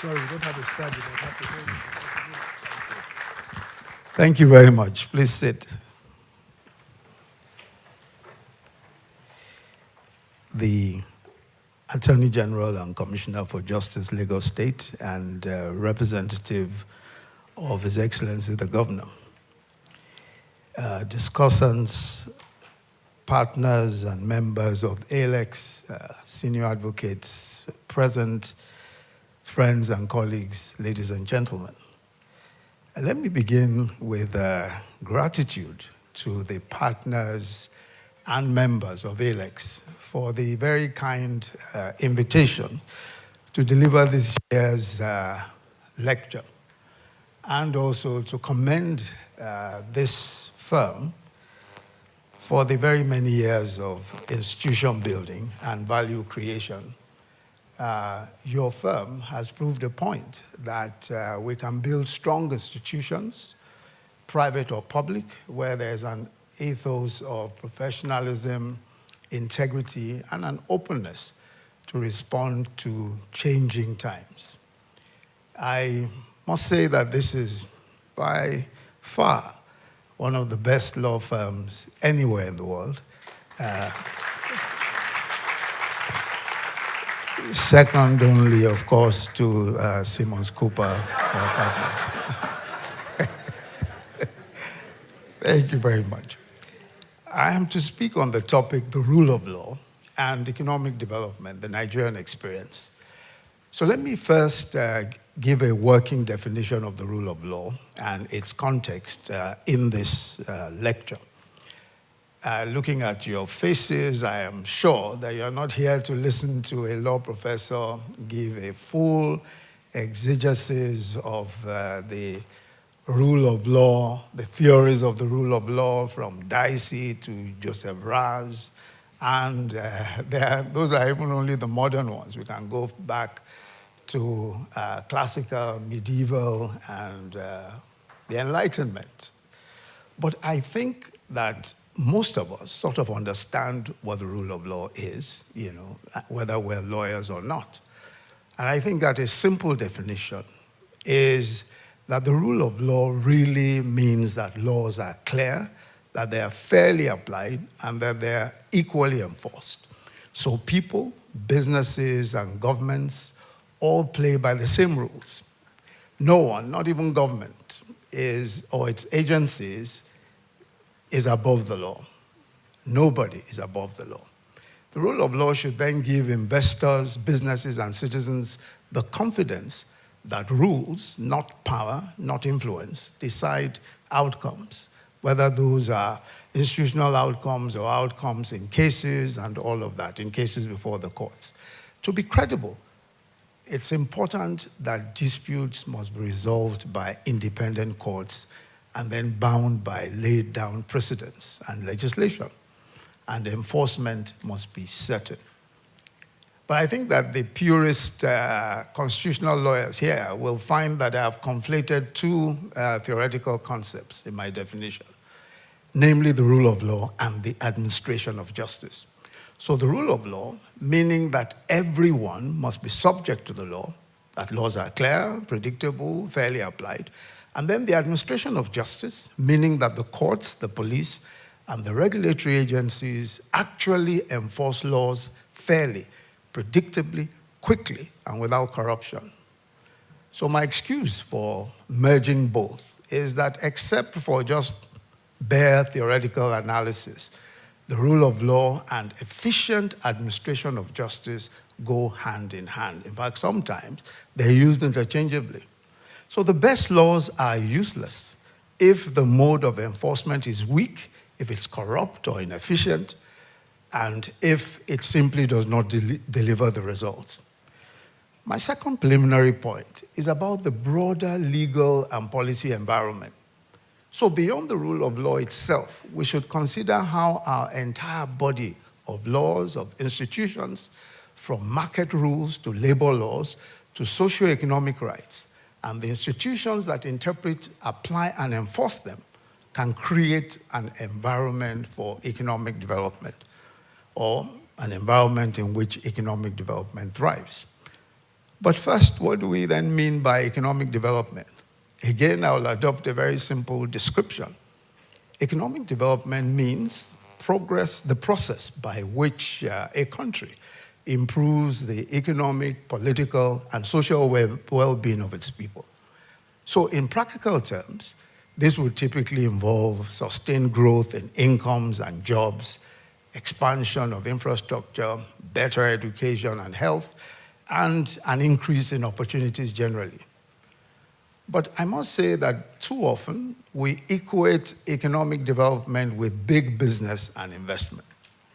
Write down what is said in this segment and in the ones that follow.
Sorry, we don't have a study. But have to hold it. Thank you very much. Please sit. The Attorney General and Commissioner for Justice, Lagos State, and representative of His Excellency the Governor. Discussants, partners, and members of AELEX, senior advocates present, friends and colleagues, ladies and gentlemen. Let me begin with gratitude to the partners and members of AELEX for the very kind invitation to deliver this year's lecture, and also to commend this firm for the very many years of institution building and value creation. Your firm has proved a point that we can build strong institutions, private or public, where there's an ethos of professionalism, integrity, and an openness to respond to changing times. I must say that this is by far one of the best law firms anywhere in the world. Second only, of course, to Simmons Cooper partners. Thank you very much. I am to speak on the topic, the rule of law and economic development, the Nigerian experience. So let me first give a working definition of the rule of law and its context in this lecture. Looking at your faces, I am sure that you're not here to listen to a law professor give a full exegesis of the rule of law, the theories of the rule of law from Dicey to Joseph Raz, and those are even only the modern ones. We can go back to classical, medieval, and the Enlightenment. But I think that most of us sort of understand what the rule of law is, you know, whether we're lawyers or not. And I think that a simple definition is that the rule of law really means that laws are clear, that they are fairly applied, and that they're equally enforced. So people, businesses, and governments all play by the same rules. No one, not even government, or its agencies, is above the law. Nobody is above the law. The rule of law should then give investors, businesses, and citizens the confidence that rules, not power, not influence, decide outcomes, whether those are institutional outcomes or outcomes in cases and all of that, in cases before the courts. To be credible, it's important that disputes must be resolved by independent courts and then bound by laid down precedents and legislation, and enforcement must be certain. But I think that the purist constitutional lawyers here will find that I have conflated two theoretical concepts in my definition, namely the rule of law and the administration of justice. So the rule of law, meaning that everyone must be subject to the law, that laws are clear, predictable, fairly applied. And then the administration of justice, meaning that the courts, the police, and the regulatory agencies actually enforce laws fairly, predictably, quickly, and without corruption. So my excuse for merging both is that except for just bare theoretical analysis, the rule of law and efficient administration of justice go hand in hand. In fact, sometimes they're used interchangeably. So the best laws are useless if the mode of enforcement is weak, if it's corrupt or inefficient, and if it simply does not deliver the results. My second preliminary point is about the broader legal and policy environment. So beyond the rule of law itself, we should consider how our entire body of laws, of institutions, from market rules to labor laws to socioeconomic rights, and the institutions that interpret, apply, and enforce them can create an environment for economic development, or an environment in which economic development thrives. But first, what do we then mean by economic development? Again, I will adopt a very simple description. Economic development means progress, the process by which a country improves the economic, political, and social well-being of its people. So in practical terms, this would typically involve sustained growth in incomes and jobs, expansion of infrastructure, better education and health, and an increase in opportunities generally. But I must say that too often, we equate economic development with big business and investment.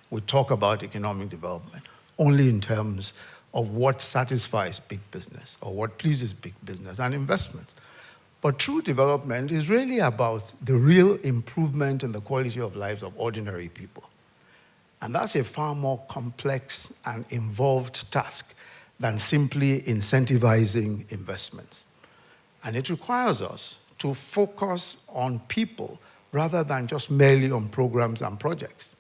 We talk about economic development only in terms of what satisfies big business or what pleases big business and investment. But true development is really about the real improvement in the quality of lives of ordinary people. And that's a far more complex and involved task than simply incentivizing investments. And it requires us to focus on people rather than just merely on programs and projects.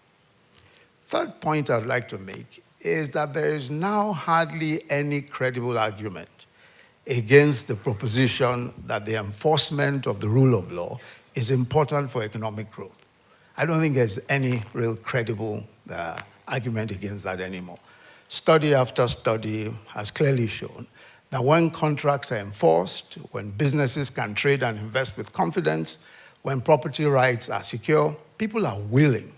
Third point I'd like to make is that there is now hardly any credible argument against the proposition that the enforcement of the rule of law is important for economic growth. I don't think there's any real credible argument against that anymore. Study after study has clearly shown that when contracts are enforced, when businesses can trade and invest with confidence, when property rights are secure, people are willing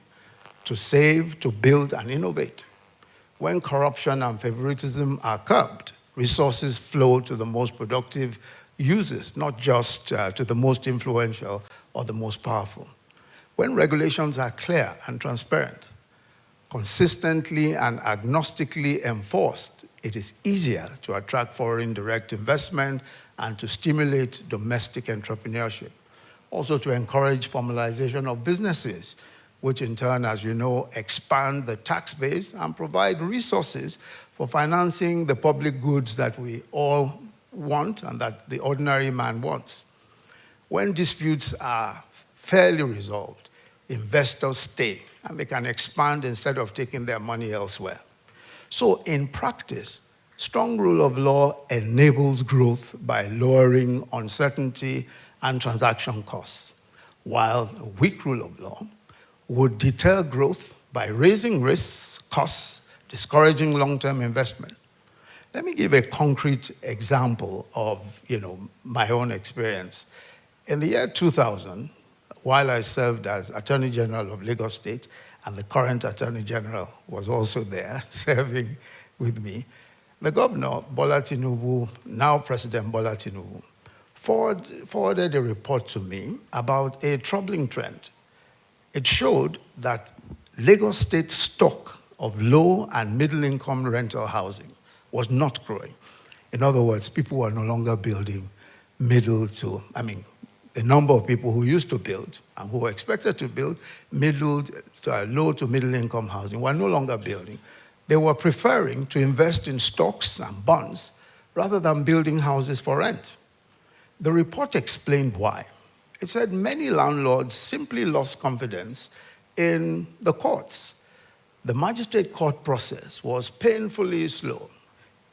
to save, to build, and innovate. When corruption and favoritism are curbed, resources flow to the most productive users, not just to the most influential or the most powerful. When regulations are clear and transparent, consistently and agnostically enforced, it is easier to attract foreign direct investment and to stimulate domestic entrepreneurship. Also to encourage formalization of businesses, which in turn, as you know, expand the tax base and provide resources for financing the public goods that we all want and that the ordinary man wants. When disputes are fairly resolved, investors stay and they can expand instead of taking their money elsewhere. So in practice, strong rule of law enables growth by lowering uncertainty and transaction costs, while a weak rule of law would deter growth by raising risks, costs, discouraging long-term investment. Let me give a concrete example of my own experience. In the year 2000, while I served as Attorney General of Lagos State, and the current Attorney General was also there serving with me, the governor, Bola Tinubu, now President Bola Tinubu, forwarded a report to me about a troubling trend. It showed that Lagos State's stock of low and middle-income rental housing was not growing. In other words, people were no longer building the number of people who used to build and who were expected to build low to middle-income housing were no longer building. They were preferring to invest in stocks and bonds rather than building houses for rent. The report explained why. It said many landlords simply lost confidence in the courts. The magistrate court process was painfully slow.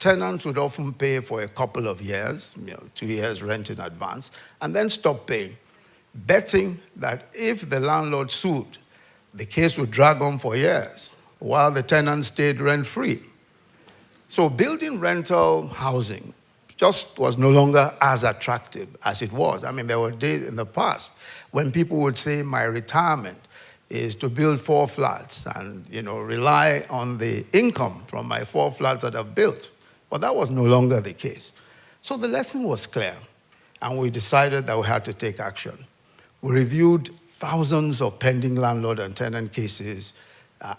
Tenants would often pay for a couple of years, 2 years rent in advance, and then stop paying, betting that if the landlord sued, the case would drag on for years while the tenant stayed rent-free. So building rental housing just was no longer as attractive as it was. There were days in the past when people would say, my retirement is to build 4 flats and rely on the income from my 4 flats that I've built. But that was no longer the case. So the lesson was clear, and we decided that we had to take action. We reviewed thousands of pending landlord and tenant cases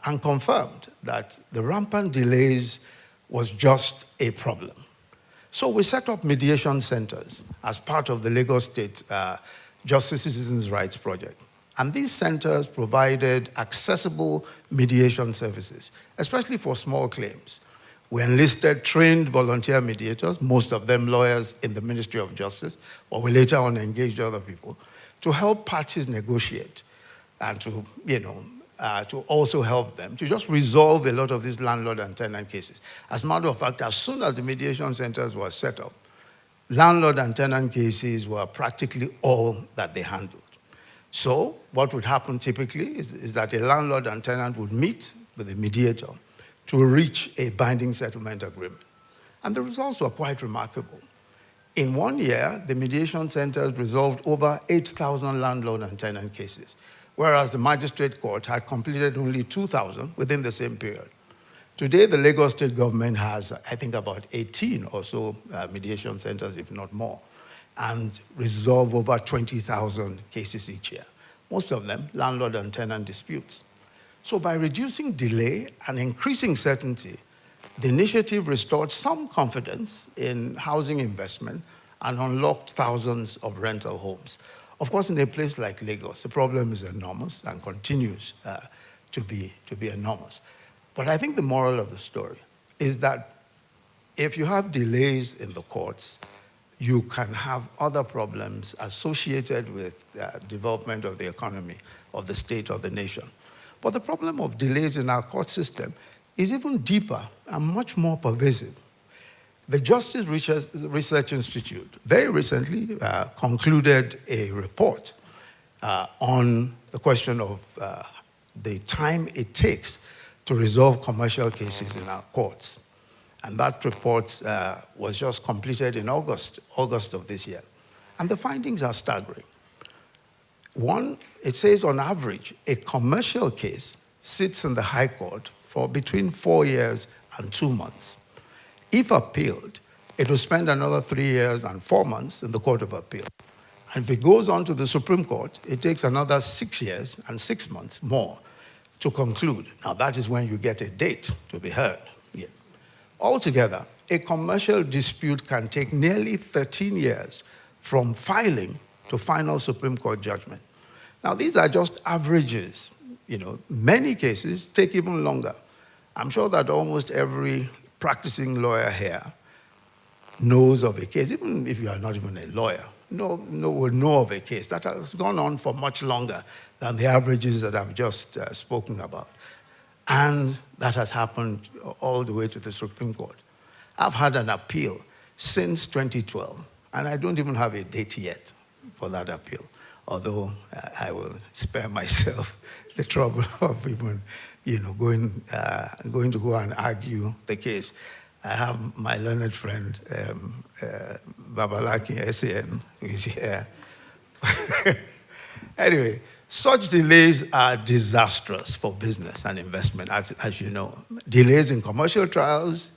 and confirmed that the rampant delays was just a problem. So we set up mediation centers as part of the Lagos State Justice Citizens' Rights Project. And these centers provided accessible mediation services, especially for small claims. We enlisted trained volunteer mediators, most of them lawyers in the Ministry of Justice, or we later on engaged other people, to help parties negotiate and to, to also help them to just resolve a lot of these landlord and tenant cases. As a matter of fact, as soon as the mediation centers were set up, landlord and tenant cases were practically all that they handled. So what would happen typically is that a landlord and tenant would meet with a mediator to reach a binding settlement agreement. And the results were quite remarkable. In 1 year, the mediation centers resolved over 8,000 landlord and tenant cases, whereas the magistrate court had completed only 2,000 within the same period. Today, the Lagos state government has, I think, about 18 or so mediation centers, if not more, and resolve over 20,000 cases each year, most of them landlord and tenant disputes. So by reducing delay and increasing certainty, the initiative restored some confidence in housing investment and unlocked thousands of rental homes. Of course, in a place like Lagos, the problem is enormous and continues to be enormous. But I think the moral of the story is that if you have delays in the courts, you can have other problems associated with development of the economy, of the state, of the nation. But the problem of delays in our court system is even deeper and much more pervasive. The Justice Research Institute very recently concluded a report on the question of the time it takes to resolve commercial cases in our courts. And that report was just completed in August of this year. And the findings are staggering. One, it says on average, a commercial case sits in the High Court for between 4 years and 2 months. If appealed, it will spend another 3 years and 4 months in the Court of Appeal. And if it goes on to the Supreme Court, it takes another 6 years and 6 months more to conclude. Now, that is when you get a date to be heard. Yeah. Altogether, a commercial dispute can take nearly 13 years from filing to final Supreme Court judgment. Now, these are just averages. Many cases take even longer. I'm sure that almost every practicing lawyer here knows of a case, even if you are not even a lawyer, will know of a case that has gone on for much longer than the averages that I've just spoken about. And that has happened all the way to the Supreme Court. I've had an appeal since 2012, and I don't even have a date yet for that appeal, although I will spare myself the trouble of even going to go and argue the case. I have my learned friend, Babalaki SAN, who is here. Anyway, such delays are disastrous for business and investment, as you know. Delays in commercial trials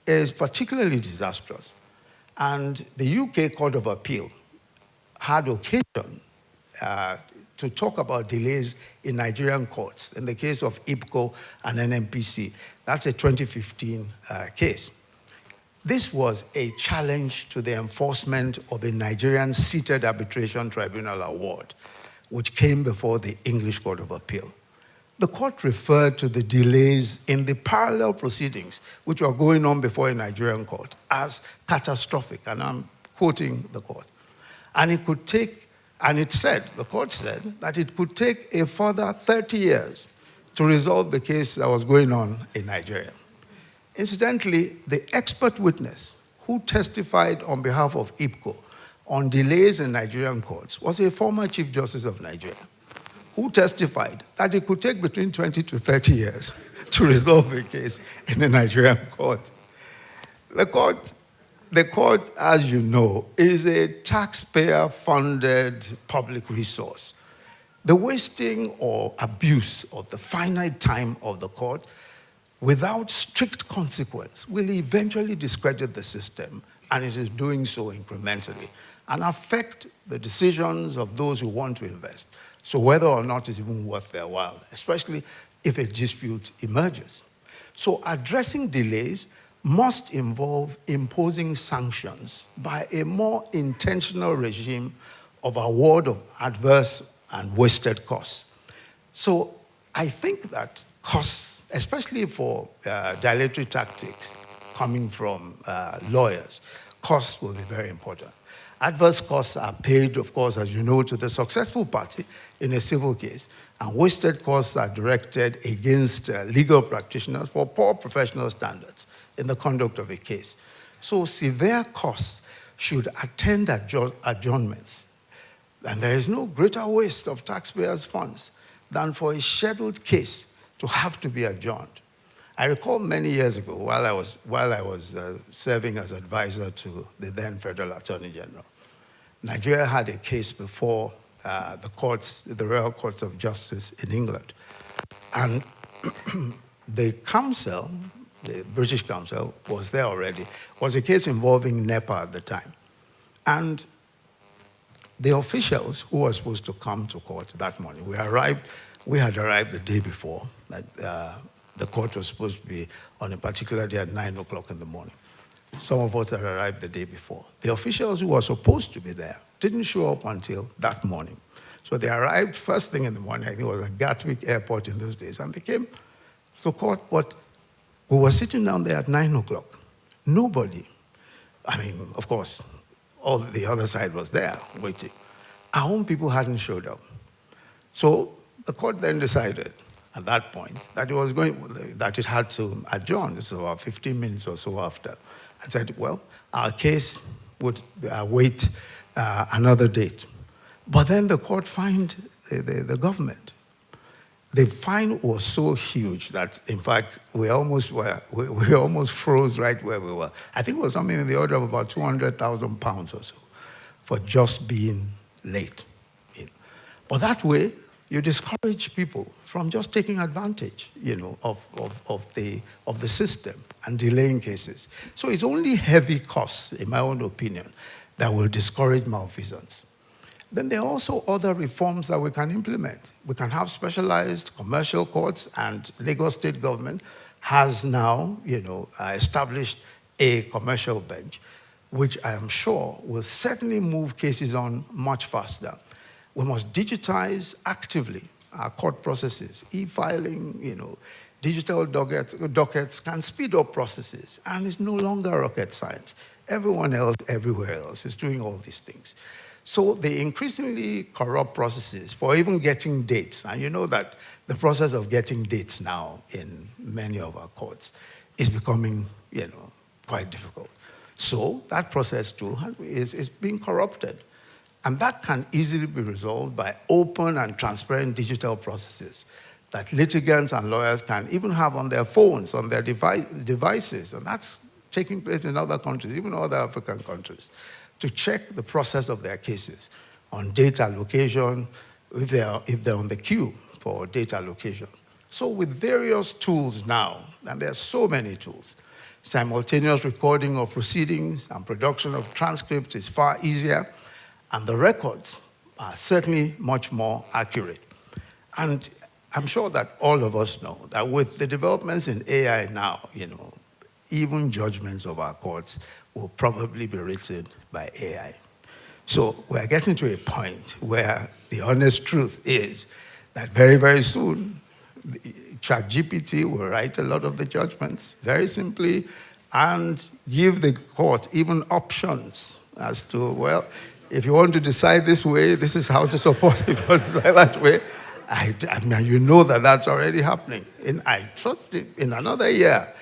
is particularly disastrous. And the UK Court of Appeal had occasion to talk about delays in Nigerian courts in the case of IPCO and NNPC. That's a 2015 case. This was a challenge to the enforcement of a Nigerian seated arbitration tribunal award, which came before the English Court of Appeal. The court referred to the delays in the parallel proceedings, which were going on before a Nigerian court, as catastrophic, and I'm quoting the court. And it could take, and the court said that it could take a further 30 years to resolve the case that was going on in Nigeria. Incidentally, the expert witness who testified on behalf of IPCO on delays in Nigerian courts was a former Chief Justice of Nigeria, who testified that it could take between 20 to 30 years to resolve a case in a Nigerian court. The court, as you know, is a taxpayer-funded public resource. The wasting or abuse of the finite time of the court without strict consequence will eventually discredit the system, and it is doing so incrementally, and affect the decisions of those who want to invest. So whether or not it's even worth their while, especially if a dispute emerges. So addressing delays must involve imposing sanctions by a more intentional regime of award of adverse and wasted costs. So I think that costs, especially for dilatory tactics coming from lawyers, costs will be very important. Adverse costs are paid, of course, as you know, to the successful party in a civil case, And wasted costs are directed against legal practitioners for poor professional standards in the conduct of a case. So severe costs should attend adjournments. And there is no greater waste of taxpayers' funds than for a scheduled case to have to be adjourned. I recall many years ago, while I was serving as advisor to the then Federal Attorney General, Nigeria had a case before the Royal Courts of Justice in England. And the council, the British council, was there already. It was a case involving NEPA at the time. And the officials who were supposed to come to court that morning, we had arrived the day before. The court was supposed to be on a particular day at 9 o'clock in the morning. Some of us had arrived the day before. The officials who were supposed to be there didn't show up until that morning. So they arrived first thing in the morning. I think it was at Gatwick Airport in those days. And they came to court, but we were sitting down there at 9 o'clock. Nobody, I mean, of course, all the other side was there waiting. Our own people hadn't showed up. So the court then decided at that point that it had to adjourn. This was about 15 minutes or so after. And said, well, our case would wait another date. But then the court fined the government. The fine was so huge that, in fact, we almost froze right where we were. I think it was something in the order of about £200,000 or so for just being late. But that way, you discourage people from just taking advantage, of the system and delaying cases. So it's only heavy costs, in my own opinion, that will discourage malfeasance. Then there are also other reforms that we can implement. We can have specialized commercial courts, and Lagos State government has now, established a commercial bench, which I am sure will certainly move cases on much faster. We must digitize actively our court processes. E-filing, digital dockets can speed up processes, and it's no longer rocket science. Everyone else, everywhere else, is doing all these things. So the increasingly corrupt processes for even getting dates, and you know that the process of getting dates now in many of our courts is becoming, quite difficult. So that process too is being corrupted. And that can easily be resolved by open and transparent digital processes that litigants and lawyers can even have on their phones, on their devices. And that's taking place in other countries, even other African countries, to check the process of their cases on data allocation, if they're on the queue for data allocation. So with various tools now, and there are so many tools, simultaneous recording of proceedings and production of transcripts is far easier, and the records are certainly much more accurate. And I'm sure that all of us know that with the developments in AI now, even judgments of our courts will probably be written by AI. So we're getting to a point where the honest truth is that very, very soon, ChatGPT will write a lot of the judgments very simply and give the court even options as to, well, if you want to decide this way, this is how to support it. If you want to decide that way, I mean, you know that that's already happening. I trust in another year,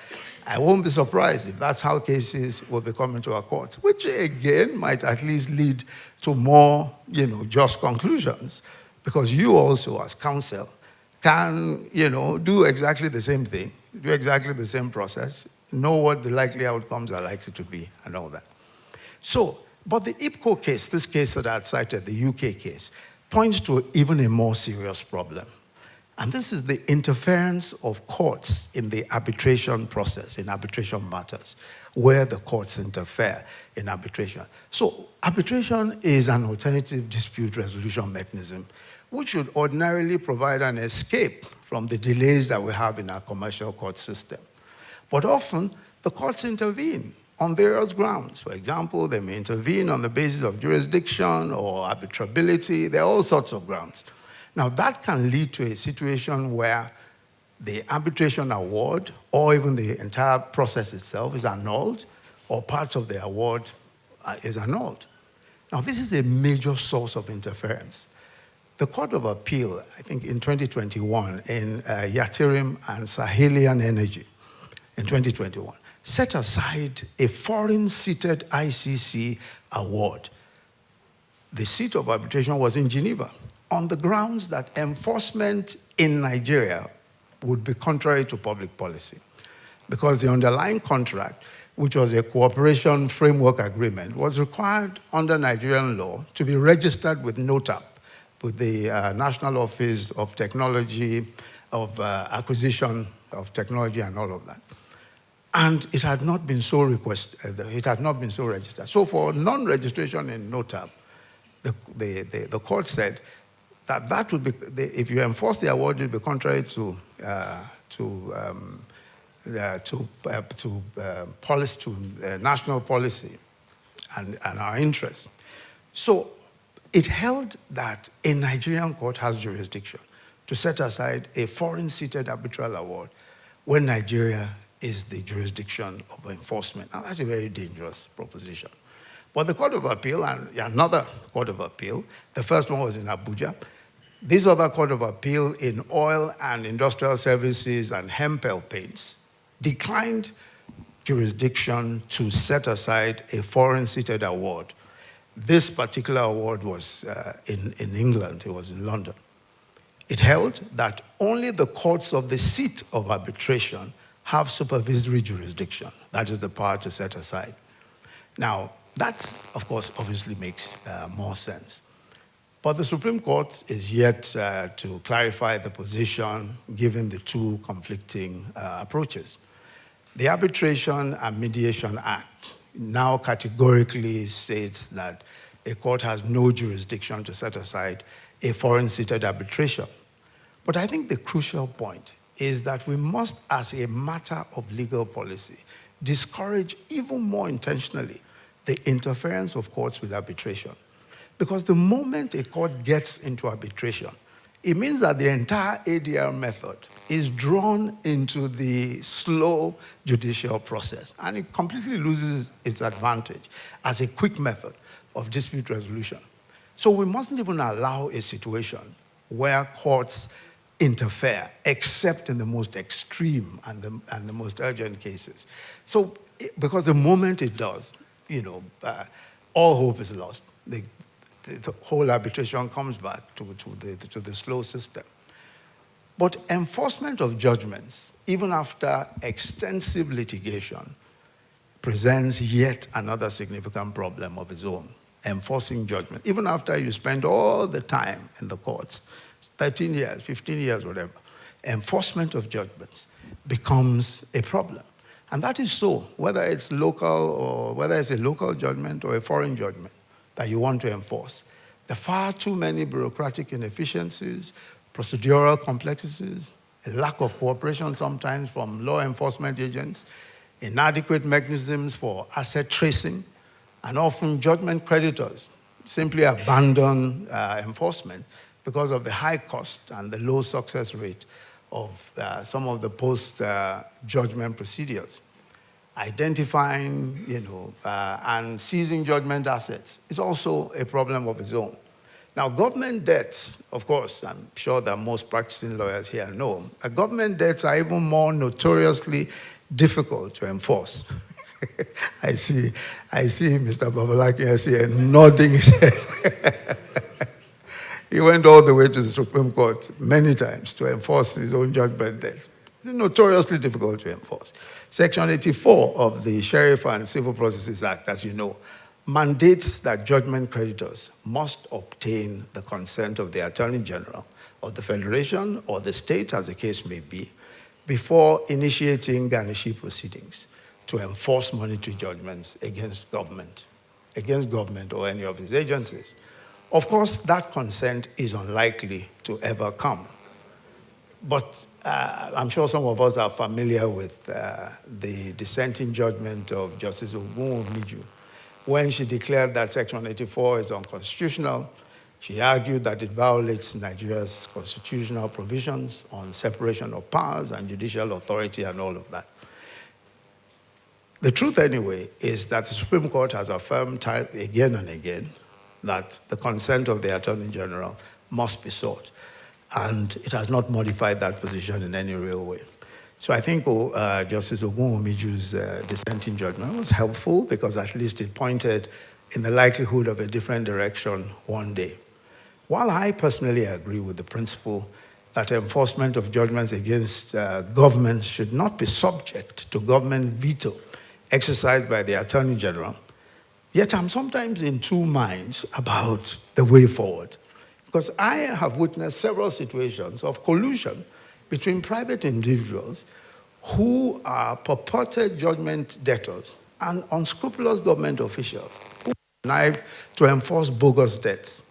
I won't be surprised if that's how cases will be coming to our courts, which again might at least lead to more, just conclusions, because you also, as counsel, can, do exactly the same thing, do exactly the same process, know what the likely outcomes are likely to be, and all that. So, but the IPCO case, this case that I had cited, the UK case, points to even a more serious problem. And this is the interference of courts in the arbitration process, in arbitration matters, where the courts interfere in arbitration. So arbitration is an alternative dispute resolution mechanism, which should ordinarily provide an escape from the delays that we have in our commercial court system. But often, the courts intervene on various grounds. For example, they may intervene on the basis of jurisdiction or arbitrability. There are all sorts of grounds. Now, that can lead to a situation where the arbitration award or even the entire process itself is annulled, or parts of the award is annulled. Now, this is a major source of interference. the Court of Appeal, I think in 2021, in Yathirim and Sahelian Energy, in 2021, set aside a foreign-seated ICC award. The seat of arbitration was in Geneva, on the grounds that enforcement in Nigeria would be contrary to public policy, because the underlying contract, which was a cooperation framework agreement, was required under Nigerian law to be registered with NOTAP, with the National Office of Technology, of Acquisition of Technology and all of that. And it had not been so requested, it had not been so registered. So for non-registration in NOTAP, the court said that that would be, if you enforce the award, it would be contrary to national policy and our interests. So it held that a Nigerian court has jurisdiction to set aside a foreign-seated arbitral award when Nigeria is the jurisdiction of enforcement. Now, that's a very dangerous proposition. But the Court of Appeal and another Court of Appeal, the first one was in Abuja. This other Court of Appeal in oil and industrial services and hempel paints declined jurisdiction to set aside a foreign-seated award. This particular award was in England, it was in London. It held that only the courts of the seat of arbitration have supervisory jurisdiction. That is the power to set aside. Now, that, of course, obviously makes more sense. But the Supreme Court is yet to clarify the position given the two conflicting approaches. The Arbitration and Mediation Act now categorically states that a court has no jurisdiction to set aside a foreign-seated arbitration. But I think the crucial point is that we must, as a matter of legal policy, discourage even more intentionally the interference of courts with arbitration. Because the moment a court gets into arbitration, it means that the entire ADR method is drawn into the slow judicial process, and it completely loses its advantage as a quick method of dispute resolution. So we mustn't even allow a situation where courts interfere, except in the most extreme and the most urgent cases. So, because the moment it does, all hope is lost. The whole arbitration comes back to the slow system. But enforcement of judgments, even after extensive litigation, presents yet another significant problem of its own. Enforcing judgment, even after you spend all the time in the courts, 13 years, 15 years, whatever, enforcement of judgments becomes a problem. And that is so, whether it's local or whether it's a local judgment or a foreign judgment that you want to enforce. There are far too many bureaucratic inefficiencies, procedural complexities, a lack of cooperation sometimes from law enforcement agents, inadequate mechanisms for asset tracing, and often judgment creditors simply abandon enforcement because of the high cost and the low success rate of some of the post-judgment procedures. Identifying, and seizing judgment assets is also a problem of its own. Now, government debts, of course, I'm sure that most practicing lawyers here know, government debts are even more notoriously difficult to enforce. I see Mr. Babalaki here nodding his head. He went all the way to the Supreme Court many times to enforce his own judgment debt. It's notoriously difficult to enforce. Section 84 of the Sheriff and Civil Processes Act, as you know, mandates that judgment creditors must obtain the consent of the Attorney General of the Federation or the state, as the case may be, before initiating garnishee proceedings to enforce monetary judgments against government or any of its agencies. Of course, that consent is unlikely to ever come. But I'm sure some of us are familiar with the dissenting judgment of Justice Ogunwumiju. When she declared that Section 84 is unconstitutional, she argued that it violates Nigeria's constitutional provisions on separation of powers and judicial authority and all of that. The truth, anyway, is that the Supreme Court has affirmed again and again that the consent of the Attorney General must be sought. And it has not modified that position in any real way. So I think Justice Ogunwumiju's dissenting judgment was helpful because at least it pointed in the likelihood of a different direction one day. While I personally agree with the principle that enforcement of judgments against governments should not be subject to government veto exercised by the Attorney General, yet I'm sometimes in two minds about the way forward. Because I have witnessed several situations of collusion between private individuals who are purported judgment debtors and unscrupulous government officials who connive to enforce bogus debts.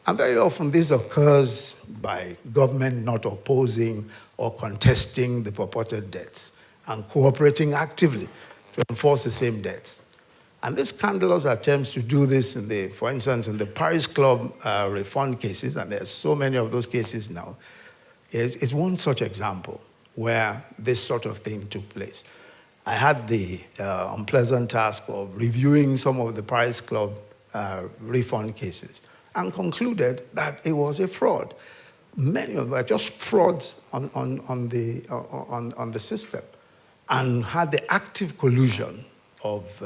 And very often this occurs by government not opposing or contesting the purported debts and cooperating actively to enforce the same debts. And these scandalous attempts to do this, for instance, in the Paris Club refund cases, and there's so many of those cases now, is one such example where this sort of thing took place. I had the unpleasant task of reviewing some of the Paris Club refund cases and concluded that it was a fraud. Many of them were just frauds on the system and had the active collusion of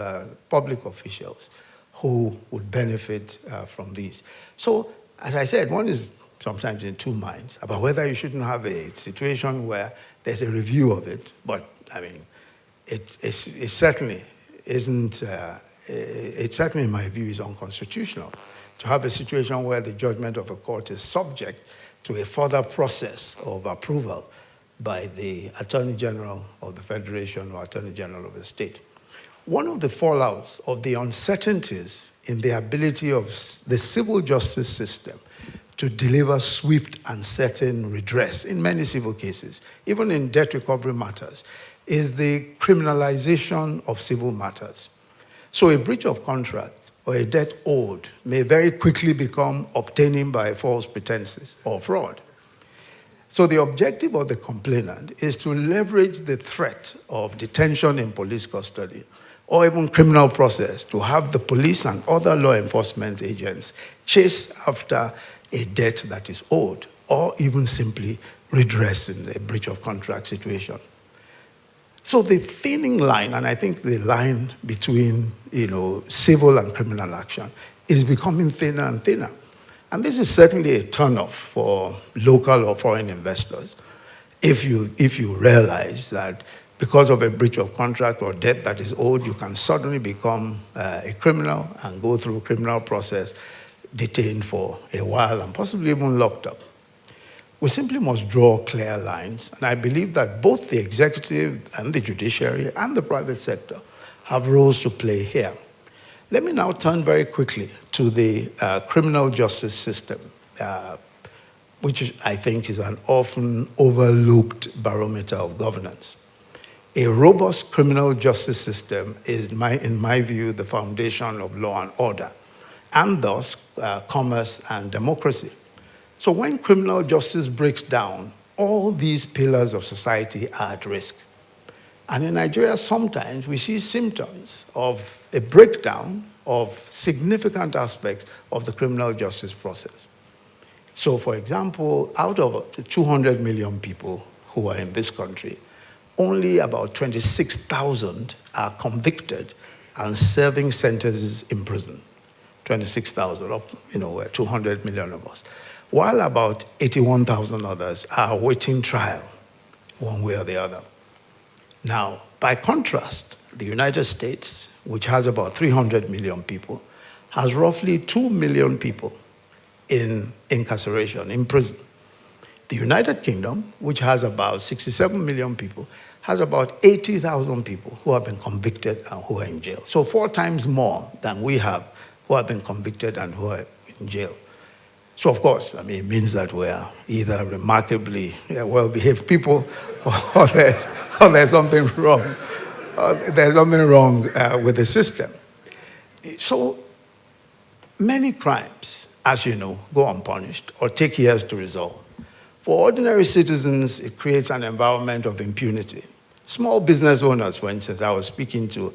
public officials who would benefit from these. So, as I said, one is sometimes in two minds about whether you shouldn't have a situation where there's a review of it, but I mean, it certainly isn't, it certainly in my view is unconstitutional to have a situation where the judgment of a court is subject to a further process of approval by the Attorney General of the Federation or Attorney General of the state. One of the fallouts of the uncertainties in the ability of the civil justice system to deliver swift and certain redress in many civil cases, even in debt recovery matters, is the criminalization of civil matters. So a breach of contract or a debt owed may very quickly become obtaining by false pretenses or fraud. So the objective of the complainant is to leverage the threat of detention in police custody or even criminal process to have the police and other law enforcement agents chase after a debt that is owed or even simply redress in a breach of contract situation. So the thinning line, and I think the line between civil and criminal action is becoming thinner and thinner. And this is certainly a turnoff for local or foreign investors if you realize that because of a breach of contract or debt that is owed, you can suddenly become a criminal and go through a criminal process, detained for a while and possibly even locked up. We simply must draw clear lines, and I believe that both the executive and the judiciary and the private sector have roles to play here. Let me now turn very quickly to the criminal justice system, which I think is an often overlooked barometer of governance. A robust criminal justice system is, in my view, the foundation of law and order, and thus commerce and democracy. So when criminal justice breaks down, all these pillars of society are at risk. And in Nigeria, sometimes we see symptoms of a breakdown of significant aspects of the criminal justice process. So for example, out of the 200 million people who are in this country, only about 26,000 are convicted and serving sentences in prison. 26,000 of, 200 million of us. While about 81,000 others are awaiting trial, one way or the other. Now, by contrast, the United States, which has about 300 million people, has roughly 2 million people in incarceration, in prison. The United Kingdom, which has about 67 million people, has about 80,000 people who have been convicted and who are in jail. So 4 times more than we have who have been convicted and who are in jail. So of course, it means that we're either remarkably well-behaved people or there's something wrong. There's something wrong with the system. So many crimes, as you know, go unpunished or take years to resolve. For ordinary citizens, it creates an environment of impunity. Small business owners, for instance, I was speaking to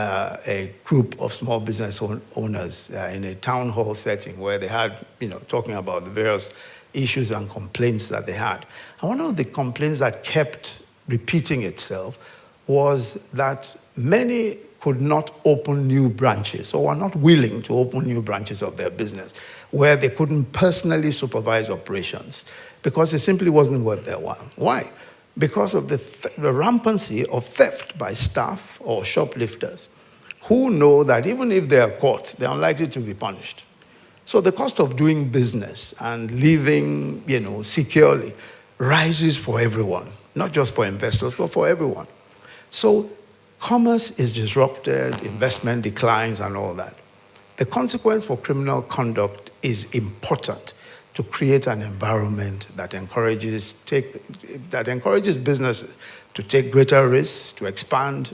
a group of small business owners in a town hall setting where they had, talking about the various issues and complaints that they had. And one of the complaints that kept repeating itself was that many could not open new branches or were not willing to open new branches of their business where they couldn't personally supervise operations because it simply wasn't worth their while. Why? Because of the rampancy of theft by staff or shoplifters who know that even if they are caught, they're unlikely to be punished. So the cost of doing business and living, securely rises for everyone, not just for investors, but for everyone. So commerce is disrupted, investment declines, and all that. The consequence for criminal conduct is important to create an environment that encourages businesses to take greater risks, to expand,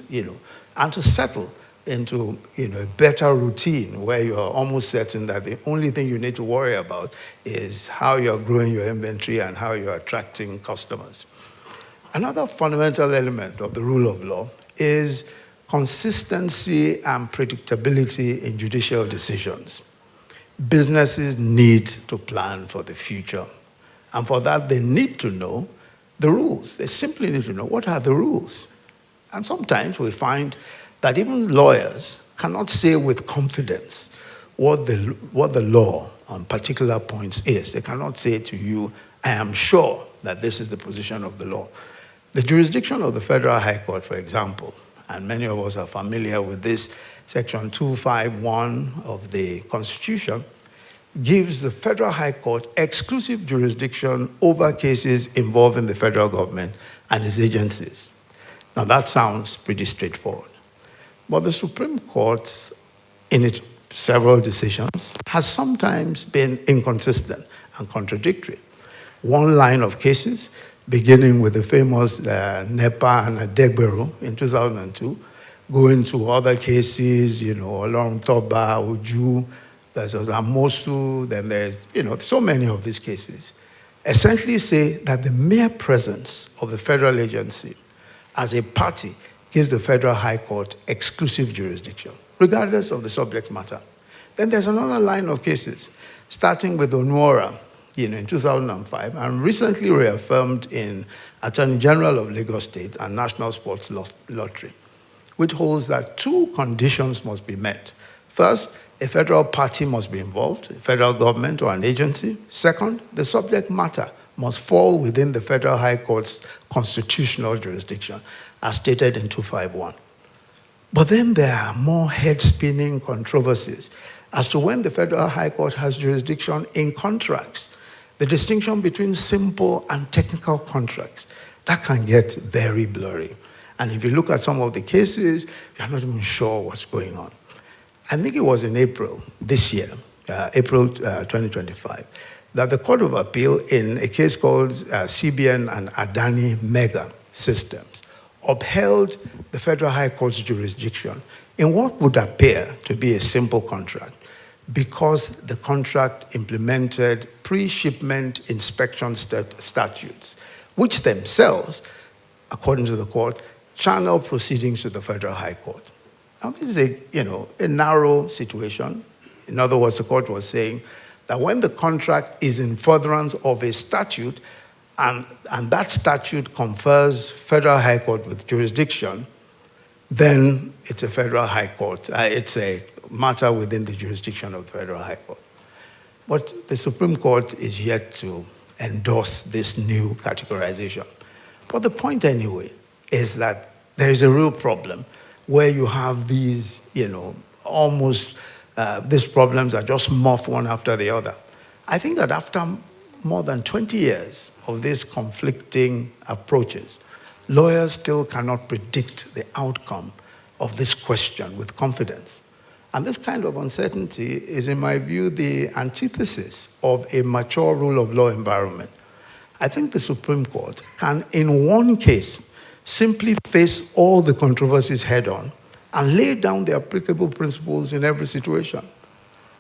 and to settle into a better routine where you're almost certain that the only thing you need to worry about is how you're growing your inventory and how you're attracting customers. Another fundamental element of the rule of law is consistency and predictability in judicial decisions. Businesses need to plan for the future. And for that, they need to know the rules. They simply need to know what are the rules. And sometimes we find that even lawyers cannot say with confidence what the law on particular points is. They cannot say to you, I am sure that this is the position of the law. The jurisdiction of the Federal High Court, for example, and many of us are familiar with this, Section 251 of the Constitution, gives the Federal High Court exclusive jurisdiction over cases involving the federal government and its agencies. Now that sounds pretty straightforward. But the Supreme Court, in its several decisions, has sometimes been inconsistent and contradictory. One line of cases, beginning with the famous NEPA and Adegbero in 2002, going to other cases, along Toba, Uju, there's Amosu, then there's, so many of these cases, essentially say that the mere presence of the federal agency as a party gives the Federal High Court exclusive jurisdiction, regardless of the subject matter. Then there's another line of cases, starting with Onwara, in 2005, and recently reaffirmed in Attorney General of Lagos State and National Sports Lottery, which holds that two conditions must be met. First, a federal party must be involved, a federal government or an agency. Second, the subject matter must fall within the Federal High Court's constitutional jurisdiction, as stated in 251. But then there are more head-spinning controversies as to when the Federal High Court has jurisdiction in contracts. The distinction between simple and technical contracts, that can get very blurry. And if you look at some of the cases, you're not even sure what's going on. I think it was in April this year, April 2025, that the Court of Appeal in a case called CBN and Adani Mega Systems upheld the Federal High Court's jurisdiction in what would appear to be a simple contract because the contract implemented pre-shipment inspection statutes, which themselves, according to the court, channel proceedings to the Federal High Court. Now, this is a narrow situation. In other words, the court was saying that when the contract is in furtherance of a statute and that statute confers Federal High Court with jurisdiction, then it's a Federal High Court. It's a matter within the jurisdiction of the Federal High Court. But the Supreme Court is yet to endorse this new categorization. But the point anyway is that there is a real problem where you have these, almost these problems that just morph one after the other. I think that after more than 20 years of these conflicting approaches, lawyers still cannot predict the outcome of this question with confidence. And this kind of uncertainty is, in my view, the antithesis of a mature rule of law environment. I think the Supreme Court can, in one case, simply face all the controversies head on and lay down the applicable principles in every situation.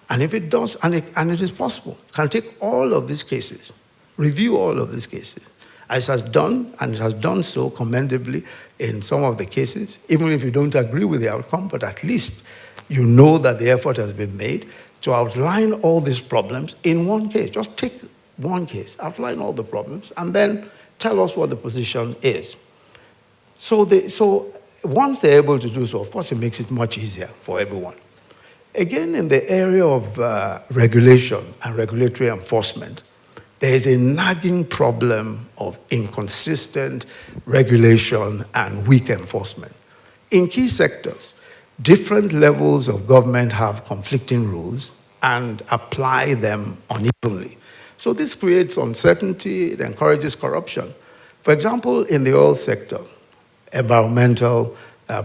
And if it does, and it is possible, can take all of these cases, review all of these cases, as it has done, and it has done so commendably in some of the cases, even if you don't agree with the outcome, but at least you know that the effort has been made to outline all these problems in one case. Just take one case, outline all the problems, and then tell us what the position is. So once they're able to do so, of course, it makes it much easier for everyone. Again, in the area of regulation and regulatory enforcement, there is a nagging problem of inconsistent regulation and weak enforcement. In key sectors, different levels of government have conflicting rules and apply them unevenly. So this creates uncertainty, it encourages corruption. For example, in the oil sector, environmental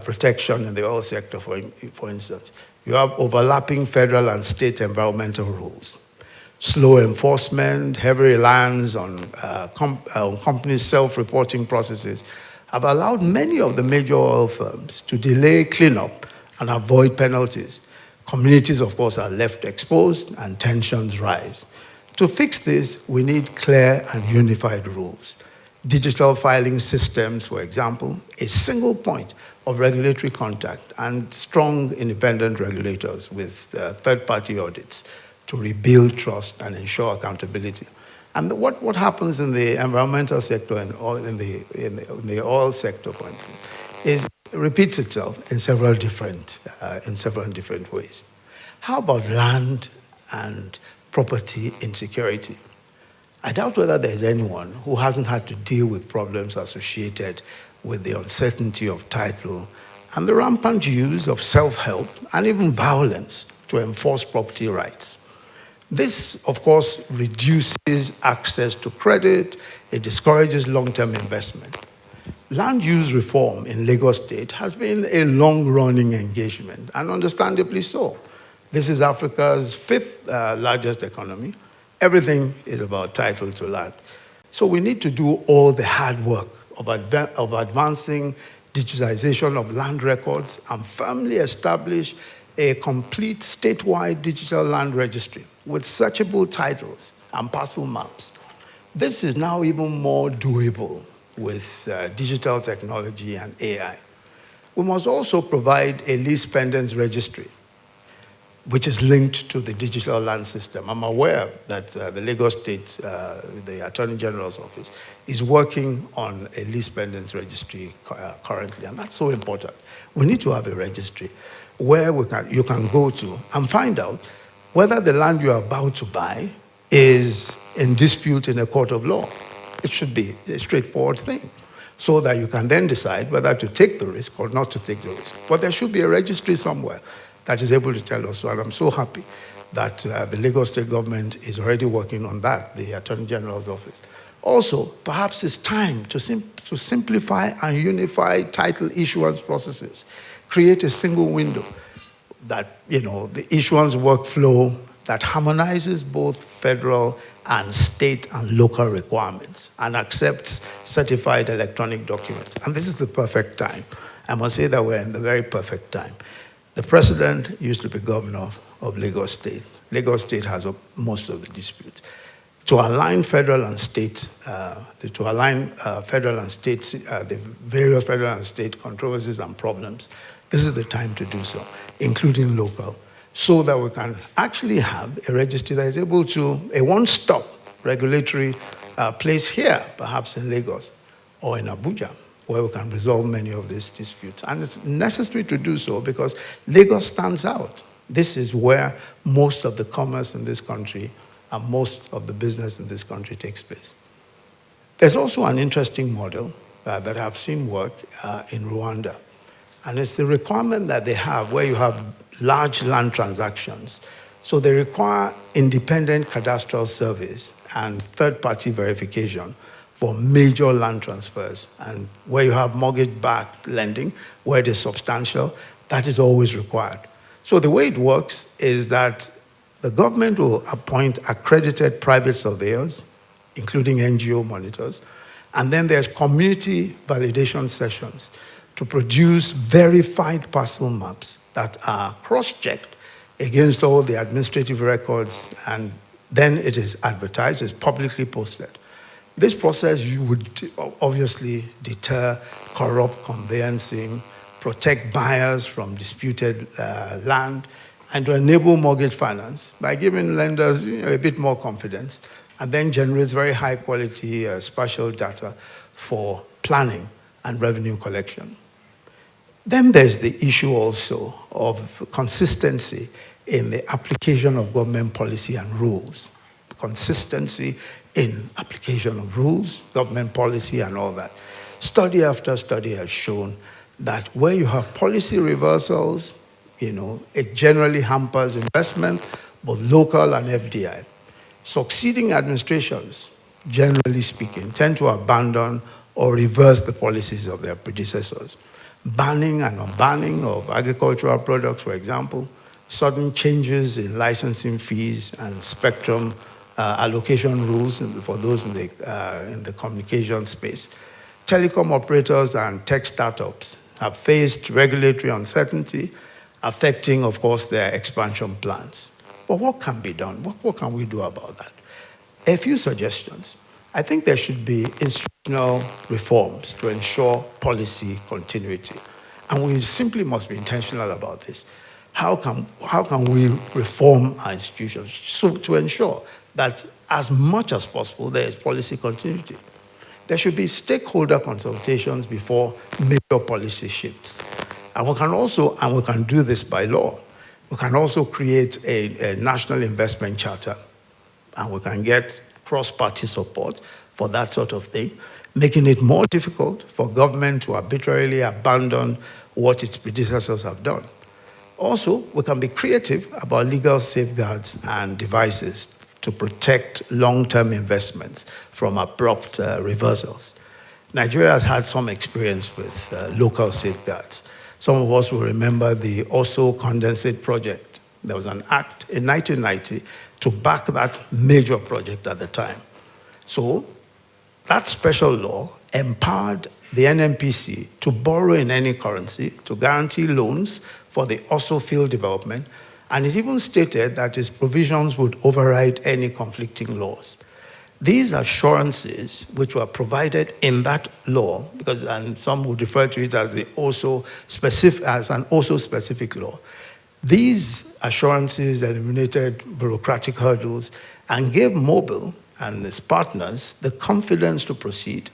protection in the oil sector, for instance, you have overlapping federal and state environmental rules. Slow enforcement, heavy reliance on companies' self-reporting processes have allowed many of the major oil firms to delay cleanup and avoid penalties. Communities, of course, are left exposed and tensions rise. To fix this, we need clear and unified rules. Digital filing systems, for example, a single point of regulatory contact, and strong independent regulators with third-party audits to rebuild trust and ensure accountability. And what happens in the environmental sector and in the oil sector, for instance, is it repeats itself in several different ways. How about land and property insecurity? I doubt whether there's anyone who hasn't had to deal with problems associated with the uncertainty of title and the rampant use of self-help and even violence to enforce property rights. This, of course, reduces access to credit, it discourages long-term investment. Land use reform in Lagos State has been a long-running engagement, and understandably so. This is Africa's fifth largest economy. Everything is about title to land. So we need to do all the hard work of advancing digitization of land records and firmly establish a complete statewide digital land registry with searchable titles and parcel maps. This is now even more doable with digital technology and AI. We must also provide a lease pendants registry, which is linked to the digital land system. I'm aware that the Lagos State, the Attorney General's office, is working on a lease pendants registry currently, and that's so important. We need to have a registry where you can go to and find out whether the land you are about to buy is in dispute in a court of law. It should be a straightforward thing, so that you can then decide whether to take the risk or not to take the risk. But there should be a registry somewhere that is able to tell us. So I'm so happy that the Lagos State government is already working on that, the Attorney General's office. Also, perhaps it's time to simplify and unify title issuance processes. Create a single window that, the issuance workflow that harmonizes both federal and state and local requirements and accepts certified electronic documents. And this is the perfect time. I must say that we're in the very perfect time. The president used to be governor of Lagos State. Lagos State has most of the disputes. To align federal and state, the various federal and state controversies and problems, this is the time to do so, including local, so that we can actually have a registry that is able to, a one-stop regulatory place here, perhaps in Lagos or in Abuja, where we can resolve many of these disputes. And it's necessary to do so because Lagos stands out. This is where most of the commerce in this country and most of the business in this country takes place. There's also an interesting model that I've seen work in Rwanda. And it's the requirement that they have where you have large land transactions. So they require independent cadastral surveys and third-party verification for major land transfers. And where you have mortgage-backed lending, where it is substantial, that is always required. So the way it works is that the government will appoint accredited private surveyors, including NGO monitors, and then there's community validation sessions to produce verified parcel maps that are cross-checked against all the administrative records, and then it is advertised, it's publicly posted. This process you would obviously deter corrupt conveyancing, protect buyers from disputed land, and to enable mortgage finance by giving lenders a bit more confidence, and then generates very high quality spatial data for planning and revenue collection. Then there's the issue also of consistency in the application of government policy and rules. Consistency in application of rules, government policy, and all that. Study after study has shown that where you have policy reversals, it generally hampers investment, both local and FDI. Succeeding administrations, generally speaking, tend to abandon or reverse the policies of their predecessors. Banning and unbanning of agricultural products, for example, sudden changes in licensing fees and spectrum allocation rules for those in the communication space. Telecom operators and tech startups have faced regulatory uncertainty, affecting, of course, their expansion plans. But what can be done? What can we do about that? A few suggestions. I think there should be institutional reforms to ensure policy continuity. And we simply must be intentional about this. How can we reform our institutions so to ensure that as much as possible there is policy continuity? There should be stakeholder consultations before major policy shifts. And we can do this by law. We can also create a national investment charter, and we can get cross-party support for that sort of thing, making it more difficult for government to arbitrarily abandon what its predecessors have done. Also, we can be creative about legal safeguards and devices to protect long-term investments from abrupt reversals. Nigeria has had some experience with local safeguards. Some of us will remember the Oso Condensate project. There was an act in 1990 to back that major project at the time. So that special law empowered the NNPC to borrow in any currency, to guarantee loans for the Oso field development, and it even stated that its provisions would override any conflicting laws. These assurances, which were provided in that law, and some would refer to it as an OSO specific law, these assurances eliminated bureaucratic hurdles and gave Mobile and its partners the confidence to proceed,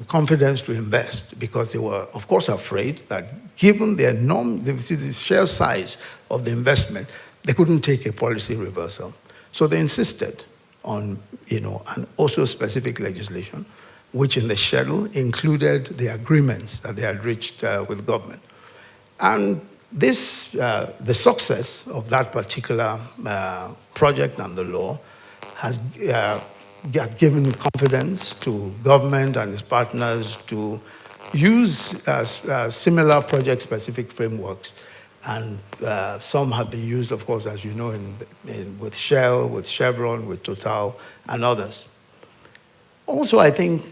confidence to invest, because they were, of course, afraid that given the sheer size of the investment, they couldn't take a policy reversal. So they insisted on, an also specific legislation, which in the schedule included the agreements that they had reached with government. And this, the success of that particular project and the law has given confidence to government and its partners to use similar project-specific frameworks. And some have been used, of course, as you know, with Shell, with Chevron, with Total, and others. Also, I think,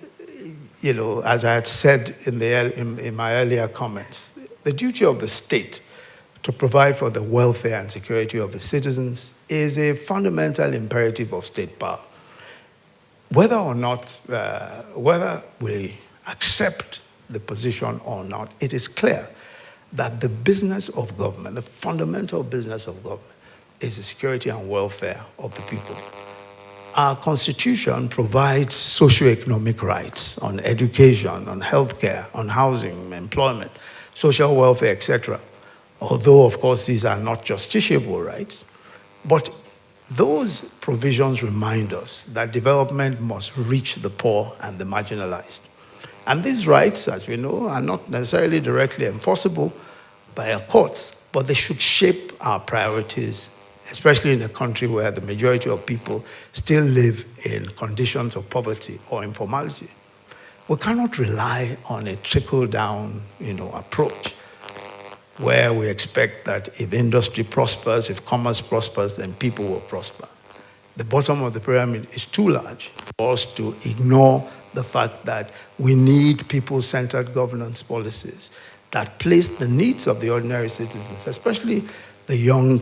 as I had said in my earlier comments, the duty of the state to provide for the welfare and security of its citizens is a fundamental imperative of state power. Whether or not, whether we accept the position or not, it is clear that the business of government, the fundamental business of government, is the security and welfare of the people. Our Constitution provides socioeconomic rights on education, on healthcare, on housing, employment, social welfare, etc. Although, of course, these are not justiciable rights, but those provisions remind us that development must reach the poor and the marginalized. And these rights, as we know, are not necessarily directly enforceable by our courts, but they should shape our priorities, especially in a country where the majority of people still live in conditions of poverty or informality. We cannot rely on a trickle-down, approach, where we expect that if industry prospers, if commerce prospers, then people will prosper. The bottom of the pyramid is too large for us to ignore the fact that we need people-centered governance policies that place the needs of the ordinary citizens, especially the young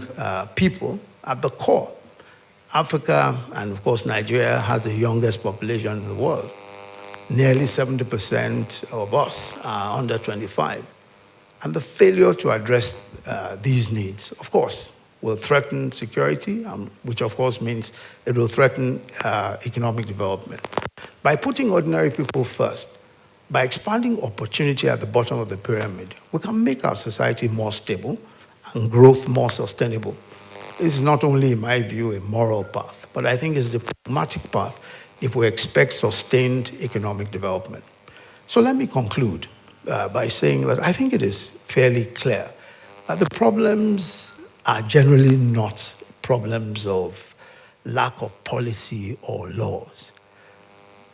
people, at the core. Africa, and of course Nigeria, has the youngest population in the world. Nearly 70% of us are under 25. And the failure to address these needs, of course, will threaten security, which of course means it will threaten economic development. By putting ordinary people first, by expanding opportunity at the bottom of the pyramid, we can make our society more stable and growth more sustainable. This is not only, in my view, a moral path, but I think it's the pragmatic path if we expect sustained economic development. So let me conclude by saying that I think it is fairly clear that the problems are generally not problems of lack of policy or laws.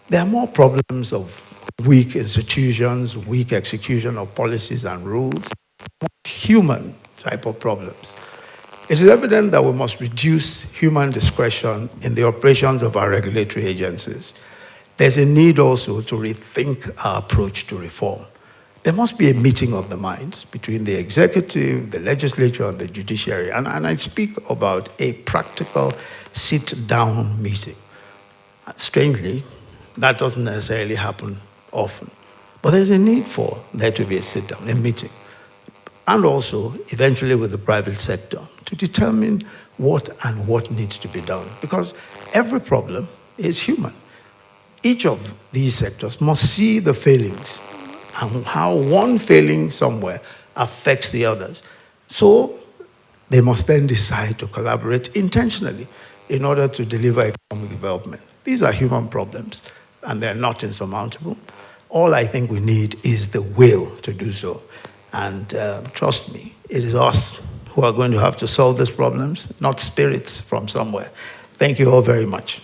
There are more problems of weak institutions, weak execution of policies and rules, human type of problems. It is evident that we must reduce human discretion in the operations of our regulatory agencies. There's a need also to rethink our approach to reform. There must be a meeting of the minds between the executive, the legislature, and the judiciary. And I speak about a practical sit-down meeting. Strangely, that doesn't necessarily happen often. But there's a need for there to be a sit-down, a meeting. And also, eventually with the private sector, to determine what needs to be done. Because every problem is human. Each of these sectors must see the failings and how one failing somewhere affects the others. So they must then decide to collaborate intentionally in order to deliver economic development. These are human problems, and they're not insurmountable. All I think we need is the will to do so. And trust me, it is us who are going to have to solve these problems, not spirits from somewhere. Thank you all very much.